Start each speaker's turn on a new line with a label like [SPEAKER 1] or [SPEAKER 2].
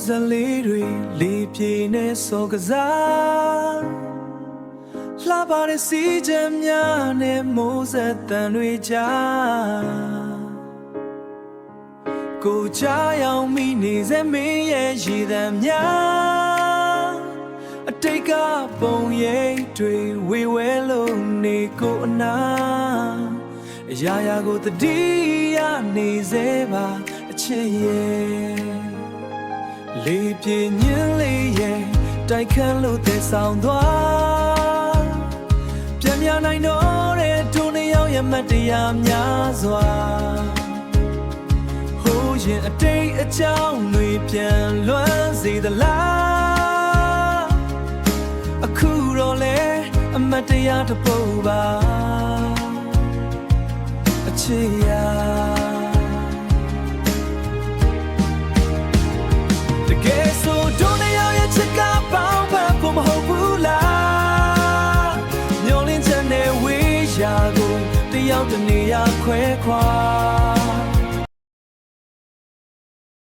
[SPEAKER 1] ဇလေးတွေလေးပြေနဲ့စောကစားလှပါတဲ့စီးချမ်းများနဲ့မိုးဆက်တန်တွေကြားကိုချရောက်မိနေစေမင်းရဲ့ရည်သံများအတိတ်ကပုံရိပ်တွေဝေဝဲလို့နေကိုအနာအရာရာကိုတတိယနေစေပါအချစ်ရဲ့လေးပြင်းညင်းလေးရဲ့တိုက်ခန်းလို့တဲ့ဆောင်သွားပြန်မြနိုင်တော့တဲ့ဒုနေရောက်ရမှတ်တရားများစွာဟိုးရင်အတိတ်အကြောင်းတွေပြန်လွမ်းစေသလားအခုတော့လေအမတ်တရားတစ်ပုဒ်ပါအချစ်ရာကဲဆိုဒုနေရောက်ရဲ့ချစ်ကပေါင်းဖက်ဖို့မဟုတ်ဘူးလားမျောလင်းချက်နဲ့ဝေးရာကိုတယောက်တနေရာခွဲခွာ